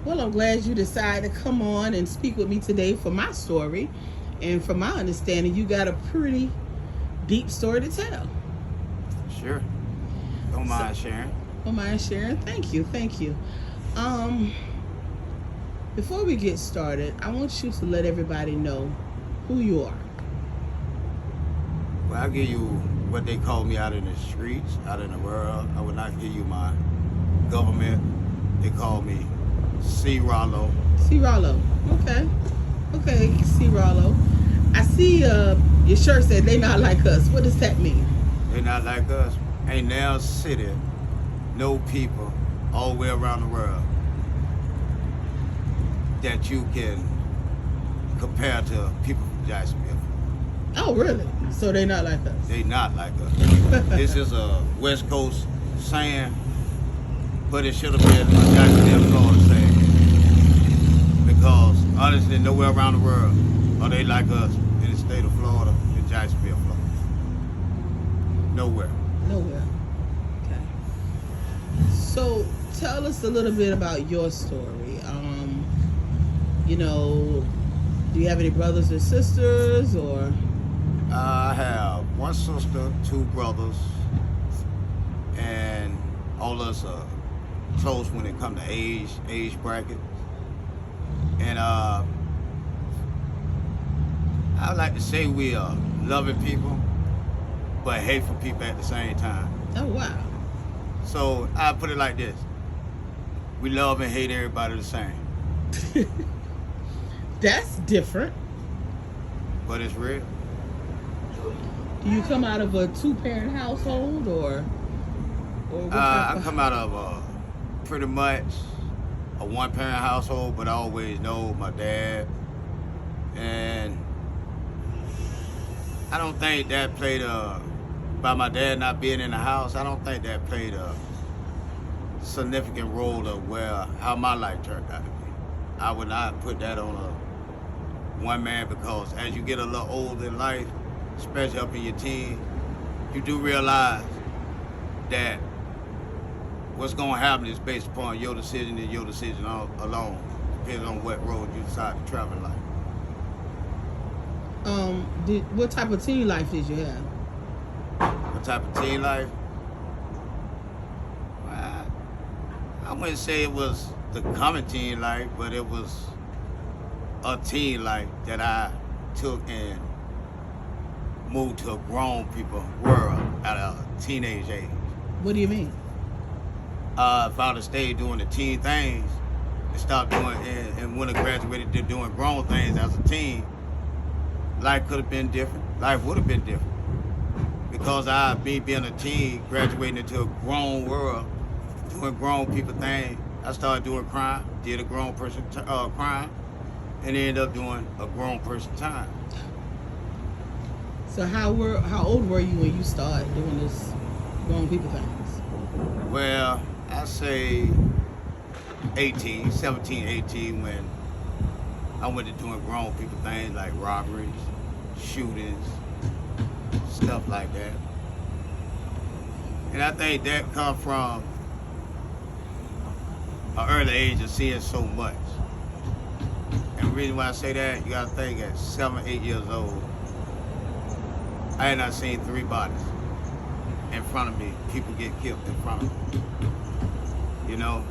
Well, I'm glad you decided to come on and speak with me today for my story. And from my understanding, you got a pretty deep story to tell. Sure. Don't So, mind sharing. don't mind sharing. Thank you. Thank you. Um, Before we get started, I want you to let everybody know who you are. Well, I'll give you what they call me out in the streets, out in the world. I will not give you my government. They call me C. Rollo. C. Rollo. Okay. Okay, C. Rollo. I see your shirt said they not like us. What does that mean? They not like us. Ain't now city, no people all the way around the world that you can compare to people from Jacksonville. Oh, really? So they not like us. They not like us. This is a West Coast saying, but it should have been a Jacksonville, Florida saying. Because honestly, nowhere around the world are they like us in the state of Florida, in Jacksonville, Florida. Nowhere. Nowhere. Okay. So tell us a little bit about your story. You know, do you have any brothers or sisters, or? I have one sister, two brothers, and all of us are close when it comes to age bracket. And I would like to say we are loving people, but hateful people at the same time. Oh, wow. So I put it like this: we love and hate everybody the same, That's different. but it's real. Do you come out of a two-parent household, or what type I of? come out of pretty much a one-parent household, but I always know my dad, and I don't think that played by my dad not being in the house. I don't think that played a significant role of how my life turned out to be. I would not put that on a one man, because as you get a little older in life, especially up in your teens, you do realize that what's going to happen is based upon your decision and your decision alone, depending on what road you decide to travel in life. What type of teen life did you have? What type of teen life? Well, I wouldn't say it was the common teen life, but it was a teen life that I took and moved to a grown people world at a teenage age. What do you mean? If I would have stayed doing the teen things and stopped doing and when I graduated to doing grown things as a teen, life could have been different. Life would have been different. Because me being a teen, graduating into a grown world, doing grown people things, I started doing crime, did a grown person crime, and ended up doing a grown person time. So how old were you when you started doing this grown people things? Well, I say 17, 18, when I went to doing grown people things like robberies, shootings, stuff like that. And I think that comes from an early age of seeing so much. And the reason why I say that, you gotta think at 7, 8 years old, I had not seen 3 bodies in front of me, people get killed in front of me. You know,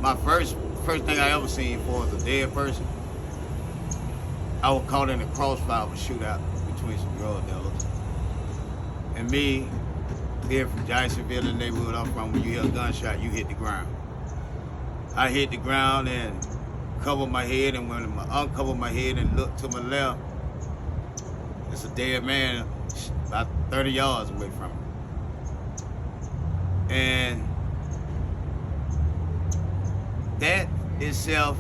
my first thing I ever seen for was a dead person. I was caught in a crossfire of a shootout between some drug dealers. And me, here from Jacksonville, the neighborhood I'm from, when you hear a gunshot, you hit the ground. I hit the ground and covered my head, and when I uncovered my head and looked to my left, it's a dead man about 30 yards away from me. And that itself,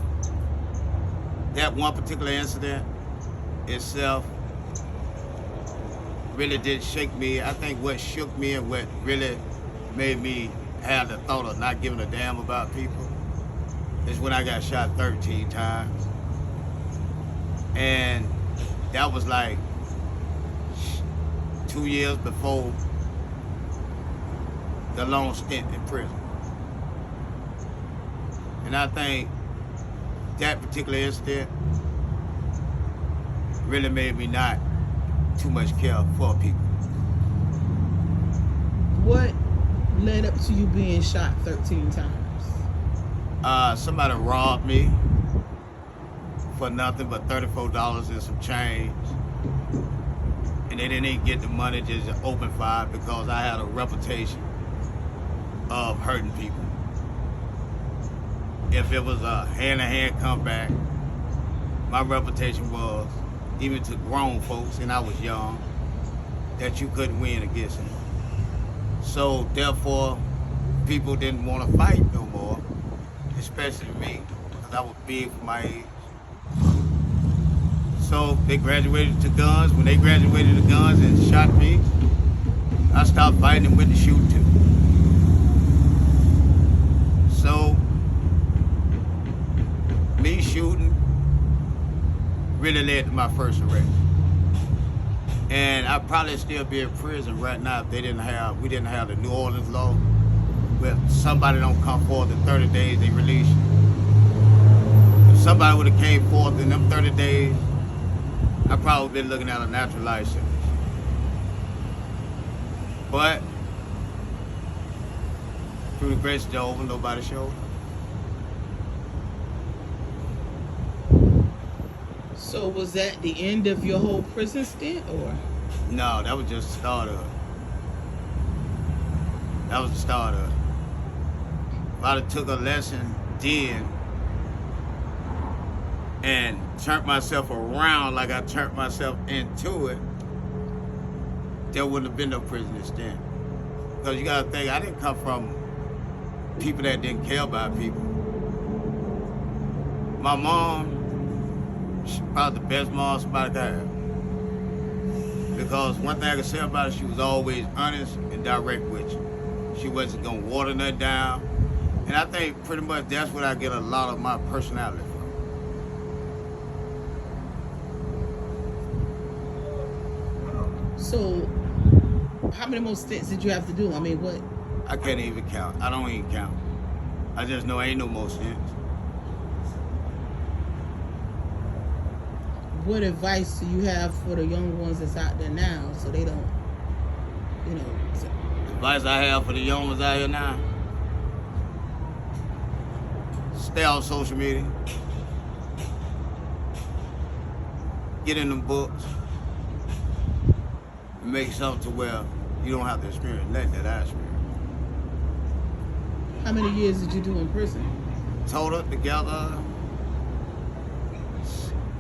that one particular incident itself really did shake me. I think what shook me and what really made me have the thought of not giving a damn about people is when I got shot 13 times. And that was like 2 years before the long stint in prison. And I think that particular incident really made me not too much care for people. What led up to you being shot 13 times? Somebody robbed me for nothing but $34 and some change. And they didn't even get the money, just open fire because I had a reputation of hurting people. If it was a hand-to-hand comeback, my reputation was, even to grown folks, and I was young, that you couldn't win against me. So therefore, people didn't want to fight no more, especially me, because I was big for my age. So they graduated to guns. When they graduated to guns and shot me, I stopped fighting and went to shoot too. So me shooting really led to my first arrest. And I'd probably still be in prison right now if we didn't have the New Orleans law where somebody don't come forth in 30 days, they release you. If somebody would have came forth in them 30 days, I'd probably been looking at a natural life sentence. But through the grace of Jehovah, nobody showed up. So was that the end of your whole prison stint, or? No, that was just the start of it. That was the start of it. If I'd have took a lesson then and turned myself around like I turned myself into it, there wouldn't have been no prison stint. Because you gotta think, I didn't come from people that didn't care about people. My mom, she's probably the best mom somebody could have. Because one thing I can say about her, she was always honest and direct with you. She wasn't gonna water nothing down. And I think pretty much that's what I get a lot of my personality from. So, how many more stints did you have to do? I mean, what? I can't even count. I don't even count. I just know ain't no more stints. What advice do you have for the young ones that's out there now so they don't, The advice I have for the young ones out here now, stay on social media. Get in them books. And make something to where you don't have to experience nothing that I experienced. How many years did you do in prison? Total together,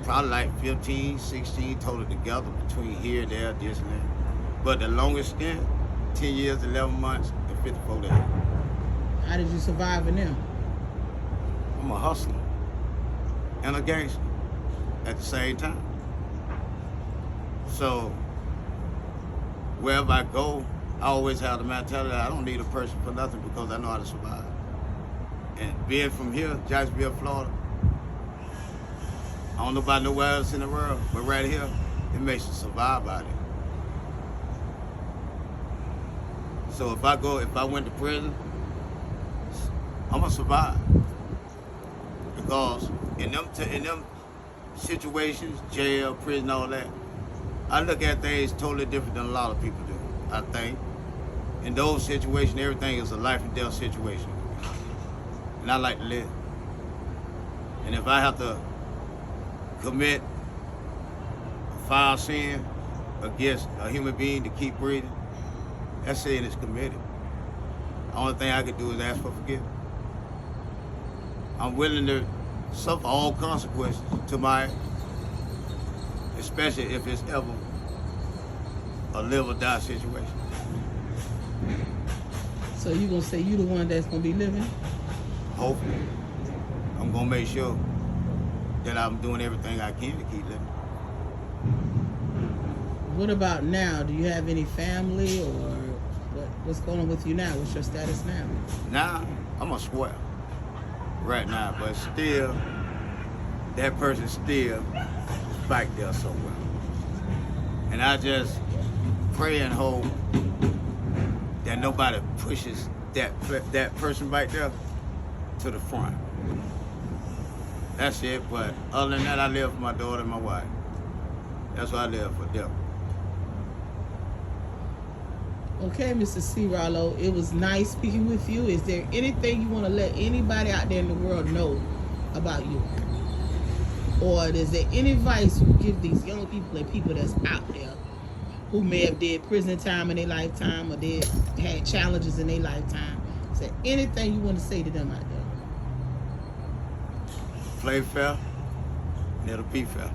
probably like 15, 16 total together between here, there, this, and that. But the longest stint, 10 years, 11 months, and 54 days. How did you survive in them? I'm a hustler and a gangster at the same time. So wherever I go, I always have the mentality I don't need a person for nothing because I know how to survive. And being from here, Jacksonville, Florida, I don't know about nowhere else in the world, but right here, it makes you survive out here. So if I went to prison, I'm gonna survive. Because in them situations, jail, prison, all that, I look at things totally different than a lot of people do, I think. In those situations, everything is a life and death situation. And I like to live. And if I have to commit a foul sin against a human being to keep breathing, that sin is committed. The only thing I can do is ask for forgiveness. I'm willing to suffer all consequences to my, especially if it's ever a live or die situation. So you gonna say you the one that's gonna be living? Hopefully. I'm gonna make sure that I'm doing everything I can to keep living. What about now? Do you have any family or what's going on with you now? What's your status now? Now, I'm a square right now, but still, that person still back there somewhere. And I just pray and hope that nobody pushes that person right there to the front. That's it. But other than that, I live for my daughter and my wife. That's what I live for them. Okay, Mr. C. Rollo, it was nice speaking with you. Is there anything you want to let anybody out there in the world know about you? Or is there any advice you give these young people and people that's out there who may have did prison time in their lifetime or did had challenges in their lifetime? Is there anything you want to say to them out there? Play fair, and it'll be fair.